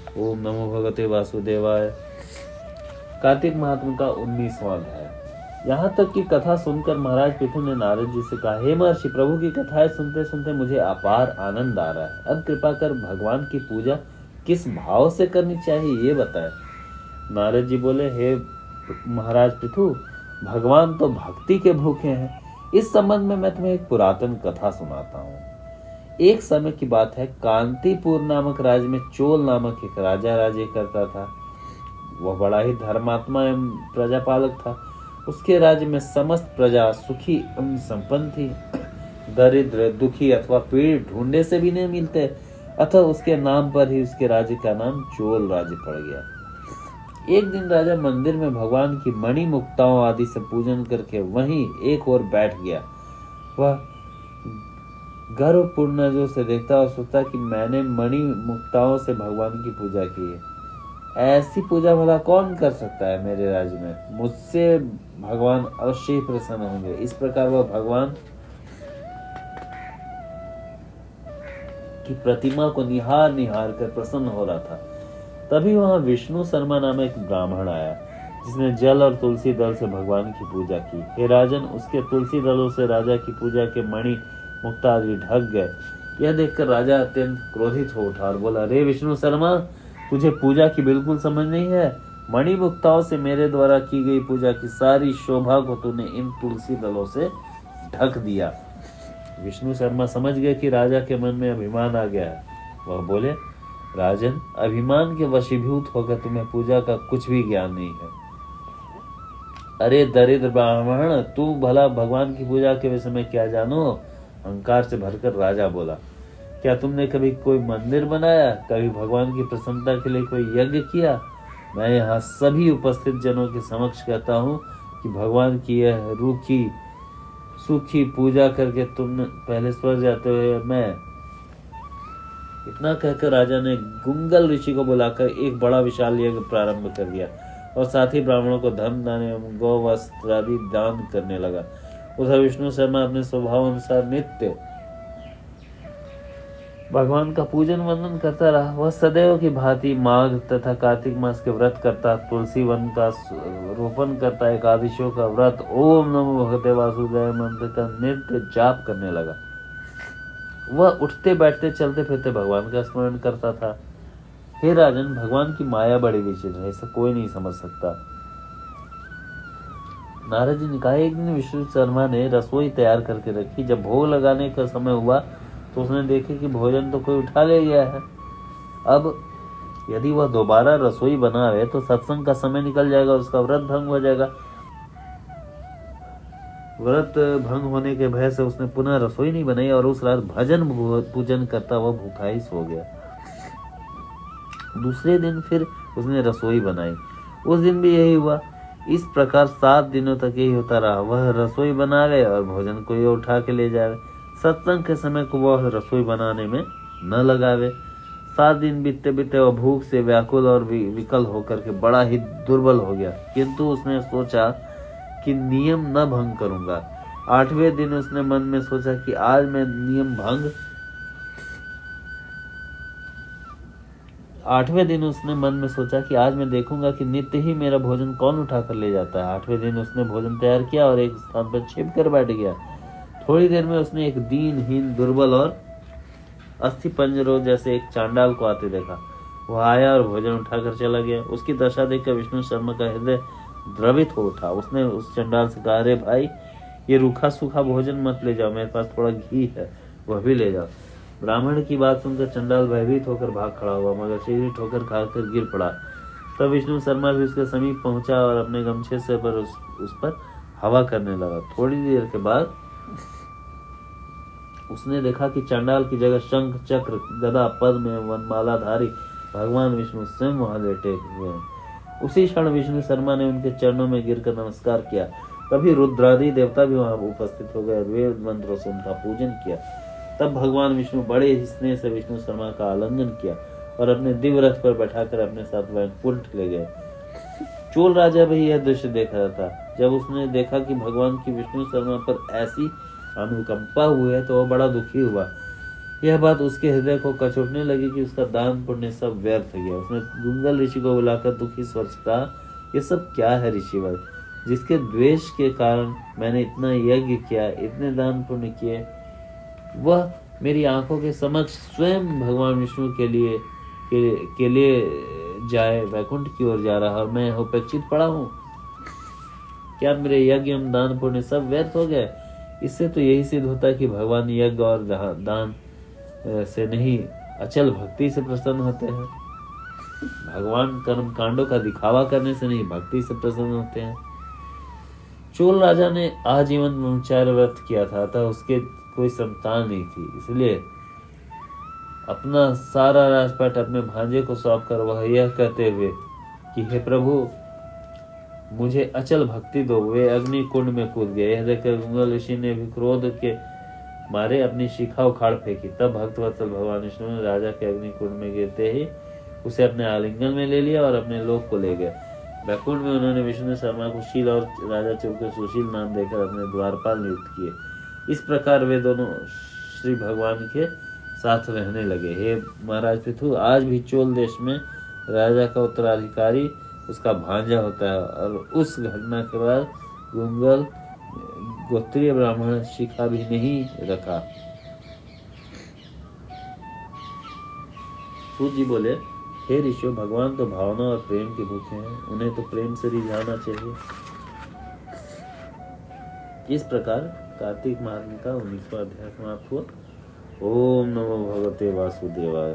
ओम नमो भगवते वासुदेवाय। कार्तिक महात्म का 19वां अध्याय। यहाँ तक की कथा सुनकर महाराज पृथु ने नारद जी से कहा, हे महर्षि, प्रभु की कथाएं सुनते सुनते मुझे अपार आनंद आ रहा है। अब कृपा कर भगवान की पूजा किस भाव से करनी चाहिए ये बताएं। नारद जी बोले, हे महाराज पृथु, भगवान तो भक्ति के भूखे हैं। इस संबंध में मैं तुम्हें एक पुरातन कथा सुनाता हूँ। एक समय की बात है, कांतिपुर नामक राज्य में चोल नामक एक राजा राज्य करता था। वह बड़ा ही धर्मात्मा एवं प्रजापालक था। उसके राज्य में समस्त प्रजा सुखी एवं संपन्न थी। दरिद्र, दुखी अथवा पीड़ित ढूंढे से भी नहीं मिलते, अतः उसके नाम पर ही उसके राज्य का नाम चोल राज्य पड़ गया। एक दिन राजा मंदिर में भगवान की मणि मुक्ताओं आदि से पूजन करके वहीं एक ओर बैठ गया। वह गर्वपूर्ण नजरों से देखता और सोचता कि मैंने मणि मुक्ताओं से भगवान की पूजा की है। ऐसी पूजा भला कौन कर सकता है मेरे राज्य में? मुझसे भगवान अवश्य ही प्रसन्न होंगे। इस प्रकार वह भगवान की प्रतिमा को निहार निहार कर प्रसन्न हो रहा था। तभी वहां विष्णु शर्मा नाम एक ब्राह्मण आया, जिसने जल और तुलसी दल से भगवान की पूजा की। हे राजन, उसके तुलसी दलों से राजा की पूजा के मणि मुक्ता आदि ढक गए। यह देखकर राजा अत्यंत क्रोधित हो उठा और बोला, रे विष्णु शर्मा, तुझे पूजा की बिल्कुल समझ नहीं है। मणि मुक्ताओं से मेरे द्वारा की गई पूजा की सारी शोभा को तूने इन तुलसी दलों से ढक दिया। विष्णु शर्मा समझ गए कि राजा के मन में अभिमान आ गया है। वह बोले, राजन, अभिमान के वशीभूत होकर तुम्हें पूजा का कुछ भी ज्ञान नहीं है। अरे दरिद्र ब्राह्मण, तू भला भगवान की पूजा के विषय में क्या जानो? अहंकार से भरकर राजा बोला, क्या तुमने कभी कोई मंदिर बनाया? कभी भगवान की प्रसन्नता के लिए कोई यज्ञ किया? मैं यहाँ सभी उपस्थित जनों के समक्ष कहता हूँ कि भगवान की यह रूखी सूखी पूजा करके तुम पहले स्वर्ग जाते हुए मैं। इतना कहकर राजा ने गुंगल ऋषि को बुलाकर एक बड़ा विशाल यज्ञ प्रारंभ कर दिया और साथ ही ब्राह्मणों को धन दान एवं गौ वस्त्र आदि दान करने लगा। उधर विष्णु शर्मा अपने स्वभाव अनुसार नित्य भगवान का पूजन वंदन करता रहा। वह सदैव की भांति माघ तथा कार्तिक मास के व्रत करता, तुलसी वन का रोपण करता, एकादशियों का व्रत, ओम नमो भगवते वासुदेवाय मंत्र का नित्य जाप करने लगा। वह उठते बैठते चलते फिरते भगवान का स्मरण करता था। हे राजन, भगवान की माया बड़ी विचित्र है, इसे कोई नहीं समझ सकता। नारद जी ने कहा, एक दिन विष्णु शर्मा ने रसोई तैयार करके रखी। जब भोग लगाने का समय हुआ तो उसने देखे कि भोजन तो कोई उठा ले गया है। अब यदि वह दोबारा रसोई बनावे तो सत्संग का समय निकल जाएगा, उसका व्रत भंग हो जाएगा। व्रत भंग होने के भय से उसने पुनः रसोई नहीं बनाई और उस रात भजन पूजन करता वह भूखा ही सो गया। दूसरे दिन फिर उसने रसोई बनाई। उस दिन भी यही हुआ। इस प्रकार 7 दिनों तक यही होता रहा। वह रसोई बनावे और भोजन कोई उठा के ले जावे। सत्संग के समय को वह रसोई बनाने में न लगावे। 7 दिन बीतते बीतते वह भूख से व्याकुल और विकल होकर के बड़ा ही दुर्बल हो गया। किंतु उसने सोचा कि नियम न भंग करूंगा। 8वें दिन उसने मन में सोचा कि आज मैं नियम भंग 8वें दिन उसने मन में सोचा कि आज मैं देखूंगा कि नित्य ही मेरा भोजन कौन उठा कर ले जाता है। 8वें दिन उसने भोजन तैयार किया और एक स्थान पर छिप कर बैठ गया। थोड़ी देर में उसने एक दीनहीन, दुर्बल और अस्थि पंजरों जैसे एक चांडाल को आते देखा। वह आया और भोजन उठाकर चला गया। उसकी दशा देखकर विष्णु शर्मा का हृदय द्रवित हो उठा। उसने उस चंडाल से कहा, अरे भाई, ये रूखा सूखा भोजन मत ले जाओ, मेरे पास थोड़ा घी है, वह भी ले जाओ। ब्राह्मण की बात सुनकर चंडाल भयभीत होकर भाग खड़ा हुआ, मगर सीधी ठोकर खाकर गिर पड़ा। तब विष्णु शर्मा भी उसके समीप पहुंचा और अपने गमछे से उस पर हवा करने लगा। थोड़ी देर के बाद उसने देखा कि चंडाल की जगह शंख, चक्र, गदा, पद्म एवं वनमालाधारी भगवान विष्णु स्वयं वहां लेटे हुए हैं। उसी क्षण विष्णु शर्मा ने उनके चरणों में गिरकर नमस्कार किया। तभी रुद्रादि देवता भी वहां उपस्थित हो गए। वेद मंत्रों से उनका पूजन किया। तब भगवान विष्णु बड़े ही स्नेह से विष्णु शर्मा का आलिंगन किया और अपने दिव्य रथ पर बैठाकर अपने साथ वैकुंठ ले गए। चोल राजा भी यह दृश्य देख रहा था। जब उसने देखा कि भगवान की विष्णु शर्मा पर ऐसी अनुकंपा हुई है तो वह बड़ा दुखी हुआ। यह बात उसके हृदय को कचोटने लगी कि उसका दान पुण्य सब व्यर्थ गया। उसने गुंगल ऋषि को बुलाकर दुखी स्वर से कहा, ये सब क्या है ऋषिवर, जिसके द्वेष के कारण मैंने इतना यज्ञ किया, इतने दान पुण्य किए, वह मेरी आंखों के समक्ष स्वयं भगवान विष्णु के लिए जाए वैकुंठ की ओर जा रहा, और मैं उपेक्षित पड़ा हूँ। क्या मेरे यज्ञ एवं दान पुण्य सब व्यर्थ हो गए? इससे तो यही सिद्ध होता है कि भगवान यज्ञ और दान से नहीं, अचल भक्ति से प्रसन्न होते हैं। भगवान कर्म कांडों का दिखावा करने से नहीं, भक्ति से प्रसन्न होते हैं। चोल राजा ने आजीवन ब्रह्मचार्य व्रत किया था, अतः उसके कोई संतान नहीं थी, इसलिए अपना सारा राजपाट अपने भांजे को सौंपकर वह यह कहते हुए कि हे प्रभु, मुझे अचल भक्ति दो, वे अग्नि कुंड में कूद गए। यह देखकर गुंगल ऋषि ने भी क्रोध के मारे अपनी शिखा उखाड़ फेंकी। तब भक्तवत्सल भगवान विष्णु ने राजा के अग्नि कुंड में गिरते ही उसे अपने आलिंगन में ले लिया और अपने लोक को ले गए। वैकुंठ में उन्होंने विष्णु शर्मा को शील और राजा चुप को सुशील नाम देकर अपने द्वारपाल नियुक्त किए। इस प्रकार वे दोनों श्री भगवान के साथ रहने लगे। हे महाराज पृथु, आज भी चोल देश में राजा का उत्तराधिकारी उसका भांजा होता है, और उस घटना के बाद गुंगल गोत्रीय ब्राह्मण शिखा भी नहीं रखा। सूत जी बोले, हे ऋषियों, भगवान तो भावना और प्रेम के भूखे हैं, उन्हें तो प्रेम से रिझाना चाहिए। इस प्रकार कार्तिक माह का 19वां अध्याय समाप्त हुआ। ओम नमो भगवते वासुदेवाय।